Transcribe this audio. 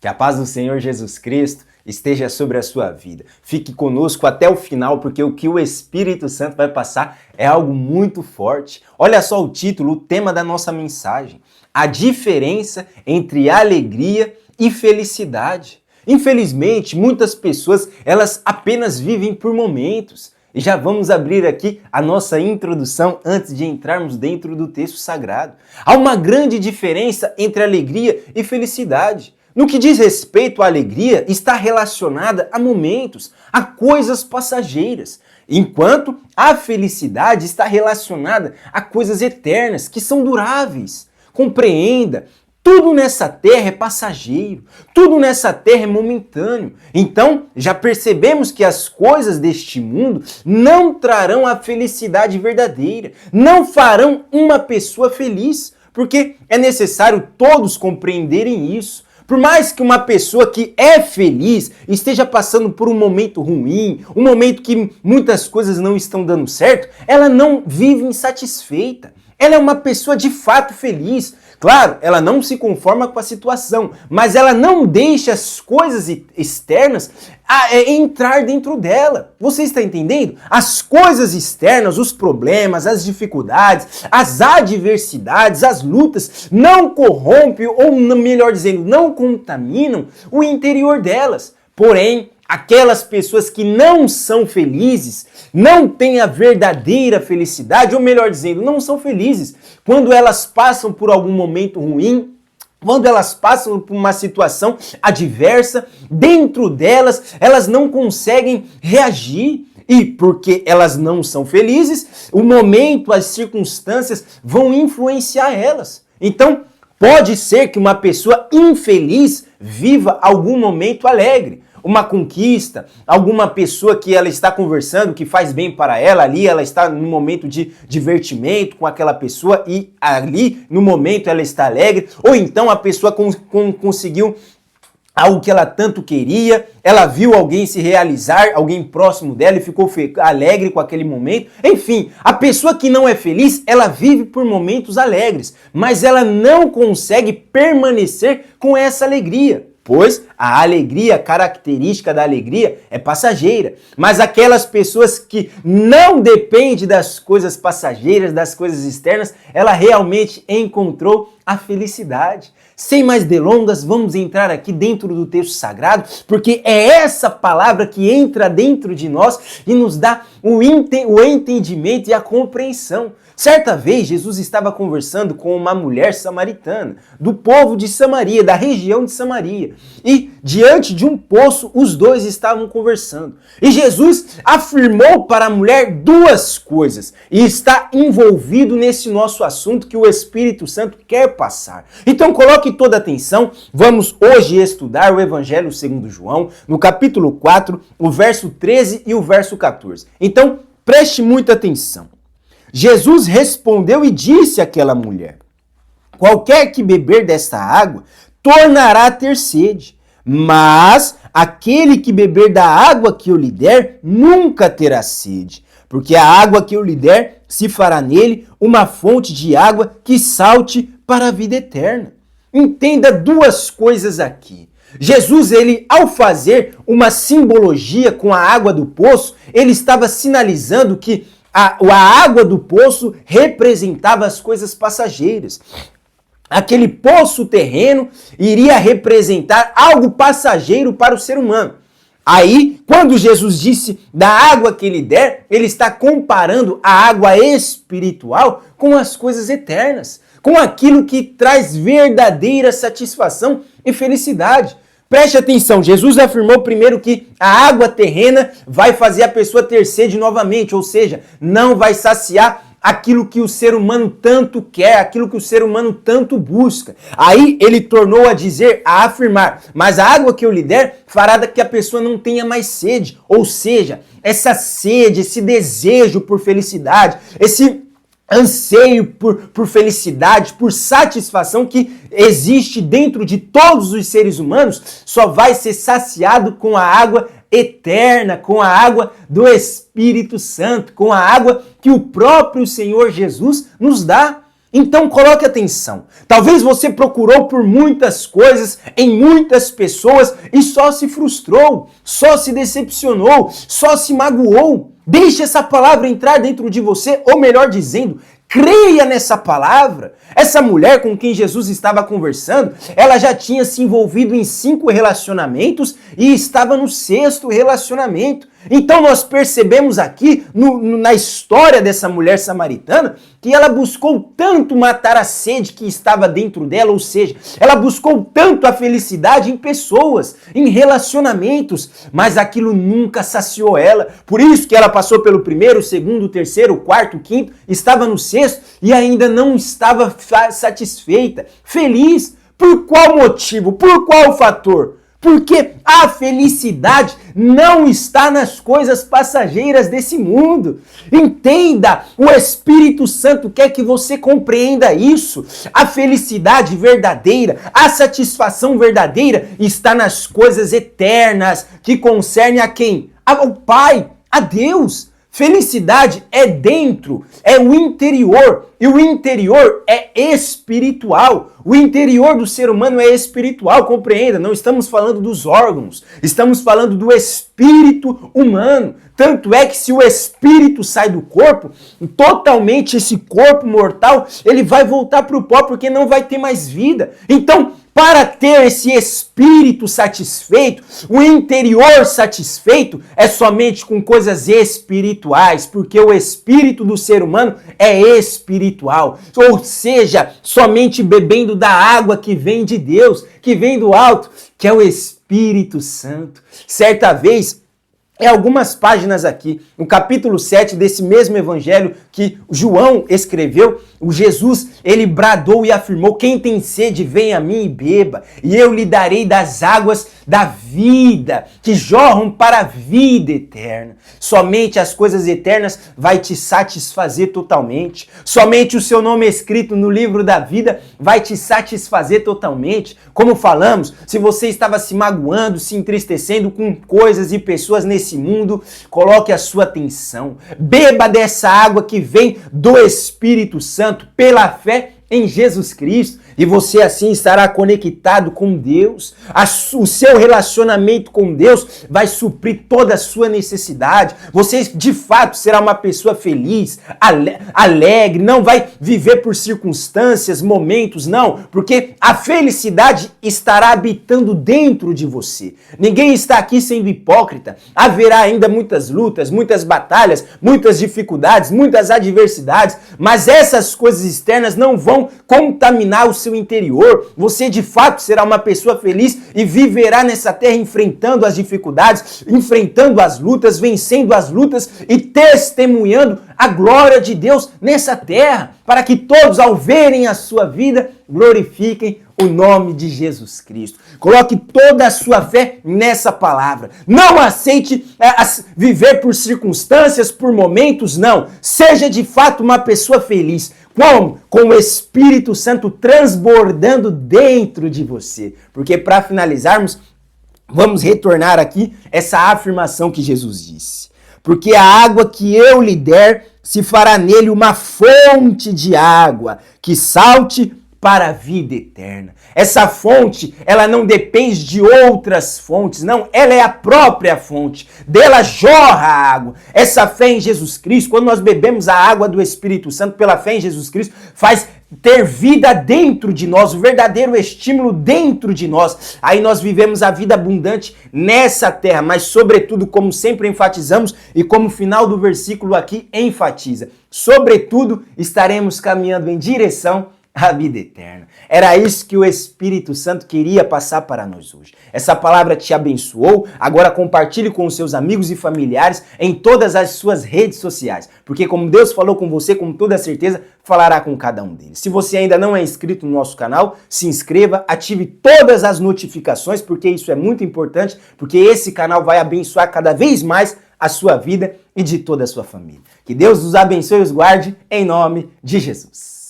Que a paz do Senhor Jesus Cristo esteja sobre a sua vida. Fique conosco até o final, porque o que o Espírito Santo vai passar é algo muito forte. Olha só o título, o tema da nossa mensagem: a diferença entre alegria e felicidade. Infelizmente, muitas pessoas, elas apenas vivem por momentos. E já vamos abrir aqui a nossa introdução antes de entrarmos dentro do texto sagrado. Há uma grande diferença entre alegria e felicidade. No que diz respeito à alegria, está relacionada a momentos, a coisas passageiras, enquanto a felicidade está relacionada a coisas eternas, que são duráveis. Compreenda, tudo nessa terra é passageiro, tudo nessa terra é momentâneo. Então, já percebemos que as coisas deste mundo não trarão a felicidade verdadeira, não farão uma pessoa feliz, porque é necessário todos compreenderem isso. Por mais que uma pessoa que é feliz esteja passando por um momento ruim, um momento que muitas coisas não estão dando certo, ela não vive insatisfeita. Ela é uma pessoa de fato feliz. Claro, ela não se conforma com a situação, mas ela não deixa as coisas externas entrar dentro dela. Você está entendendo? As coisas externas, os problemas, as dificuldades, as adversidades, as lutas não corrompem, ou melhor dizendo, não contaminam o interior delas. Porém, aquelas pessoas que não são felizes, não têm a verdadeira felicidade, ou melhor dizendo, não são felizes quando elas passam por algum momento ruim, quando elas passam por uma situação adversa, dentro delas, elas não conseguem reagir. E porque elas não são felizes, o momento, as circunstâncias vão influenciar elas. Então, pode ser que uma pessoa infeliz viva algum momento alegre, uma conquista, alguma pessoa que ela está conversando, que faz bem para ela, ali ela está num momento de divertimento com aquela pessoa e ali no momento ela está alegre, ou então a pessoa conseguiu algo que ela tanto queria, ela viu alguém se realizar, alguém próximo dela e ficou alegre com aquele momento. Enfim, a pessoa que não é feliz, ela vive por momentos alegres, mas ela não consegue permanecer com essa alegria. Pois a alegria, a característica da alegria é passageira. Mas aquelas pessoas que não dependem das coisas passageiras, das coisas externas, ela realmente encontrou a felicidade. Sem mais delongas, vamos entrar aqui dentro do texto sagrado, porque é essa palavra que entra dentro de nós e nos dá o entendimento e a compreensão. Certa vez, Jesus estava conversando com uma mulher samaritana, do povo de Samaria, da região de Samaria. E, diante de um poço, os dois estavam conversando. E Jesus afirmou para a mulher duas coisas. E está envolvido nesse nosso assunto que o Espírito Santo quer passar. Então, coloque toda a atenção. Vamos hoje estudar o Evangelho segundo João, no capítulo 4, o verso 13 e o verso 14. Então, preste muita atenção. Jesus respondeu e disse àquela mulher: qualquer que beber desta água tornará a ter sede, mas aquele que beber da água que eu lhe der nunca terá sede, porque a água que eu lhe der se fará nele uma fonte de água que salte para a vida eterna. Entenda duas coisas aqui. Jesus, ele, ao fazer uma simbologia com a água do poço, ele estava sinalizando que a água do poço representava as coisas passageiras. Aquele poço terreno iria representar algo passageiro para o ser humano. Aí, quando Jesus disse da água que ele der, ele está comparando a água espiritual com as coisas eternas, com aquilo que traz verdadeira satisfação e felicidade. Preste atenção, Jesus afirmou primeiro que a água terrena vai fazer a pessoa ter sede novamente, ou seja, não vai saciar aquilo que o ser humano tanto quer, aquilo que o ser humano tanto busca. Aí ele tornou a dizer, a afirmar, mas a água que eu lhe der fará que a pessoa não tenha mais sede, ou seja, essa sede, esse desejo por felicidade, esse anseio por felicidade, por satisfação que existe dentro de todos os seres humanos, só vai ser saciado com a água eterna, com a água do Espírito Santo, com a água que o próprio Senhor Jesus nos dá. Então coloque atenção. Talvez você procurou por muitas coisas, em muitas pessoas e só se frustrou, só se decepcionou, só se magoou. Deixe essa palavra entrar dentro de você, ou melhor dizendo, creia nessa palavra. Essa mulher com quem Jesus estava conversando, ela já tinha se envolvido em 5 relacionamentos e estava no 6º relacionamento. Então nós percebemos aqui, na história dessa mulher samaritana, que ela buscou tanto matar a sede que estava dentro dela, ou seja, ela buscou tanto a felicidade em pessoas, em relacionamentos, mas aquilo nunca saciou ela. Por isso que ela passou pelo 1º, 2º, 3º, 4º, 5º, estava no 6º e ainda não estava satisfeita, feliz. Por qual motivo? Por qual fator? Porque a felicidade não está nas coisas passageiras desse mundo. Entenda, o Espírito Santo quer que você compreenda isso. A felicidade verdadeira, a satisfação verdadeira está nas coisas eternas, que concernem a quem? Ao Pai, a Deus. Felicidade é dentro, é o interior, e o interior é espiritual. O interior do ser humano é espiritual, compreenda, não estamos falando dos órgãos, estamos falando do espírito humano. Tanto é que se o espírito sai do corpo, totalmente esse corpo mortal, ele vai voltar para o pó porque não vai ter mais vida. Então, para ter esse espírito satisfeito, o interior satisfeito, é somente com coisas espirituais, porque o espírito do ser humano é espiritual. Ou seja, somente bebendo da água que vem de Deus, que vem do alto, que é o Espírito Santo. Certa vez, em algumas páginas aqui, no capítulo 7 desse mesmo evangelho que João escreveu, o Jesus, ele bradou e afirmou: quem tem sede, vem a mim e beba, e eu lhe darei das águas da vida, que jorram para a vida eterna. Somente as coisas eternas vai te satisfazer totalmente. Somente o seu nome escrito no livro da vida vai te satisfazer totalmente. Como falamos, se você estava se magoando, se entristecendo com coisas e pessoas nesse mundo, coloque a sua atenção. Beba dessa água que vem do Espírito Santo pela fé em Jesus Cristo, e você assim estará conectado com Deus. O seu relacionamento com Deus vai suprir toda a sua necessidade. Você de fato será uma pessoa feliz, alegre, não vai viver por circunstâncias, momentos, não, porque a felicidade estará habitando dentro de você. Ninguém está aqui sendo hipócrita. Haverá ainda muitas lutas, muitas batalhas, muitas dificuldades, muitas adversidades, mas essas coisas externas não vão contaminar o seu interior. Você de fato será uma pessoa feliz e viverá nessa terra enfrentando as dificuldades, enfrentando as lutas, vencendo as lutas e testemunhando a glória de Deus nessa terra, para que todos, ao verem a sua vida, glorifiquem o nome de Jesus Cristo. Coloque toda a sua fé nessa palavra. Não aceite viver por circunstâncias, por momentos, não. Seja de fato uma pessoa feliz. Como? Com o Espírito Santo transbordando dentro de você. Porque para finalizarmos, vamos retornar aqui essa afirmação que Jesus disse. Porque a água que eu lhe der, se fará nele uma fonte de água que salte para a vida eterna. Essa fonte, ela não depende de outras fontes, não, ela é a própria fonte, dela jorra a água. Essa fé em Jesus Cristo, quando nós bebemos a água do Espírito Santo pela fé em Jesus Cristo, faz ter vida dentro de nós, o verdadeiro estímulo dentro de nós. Aí nós vivemos a vida abundante nessa terra, mas sobretudo, como sempre enfatizamos e como o final do versículo aqui enfatiza, sobretudo estaremos caminhando em direção a vida eterna. Era isso que o Espírito Santo queria passar para nós hoje. Essa palavra te abençoou. Agora compartilhe com os seus amigos e familiares em todas as suas redes sociais. Porque como Deus falou com você, com toda certeza, falará com cada um deles. Se você ainda não é inscrito no nosso canal, se inscreva, ative todas as notificações, porque isso é muito importante, porque esse canal vai abençoar cada vez mais a sua vida e de toda a sua família. Que Deus os abençoe e os guarde, em nome de Jesus.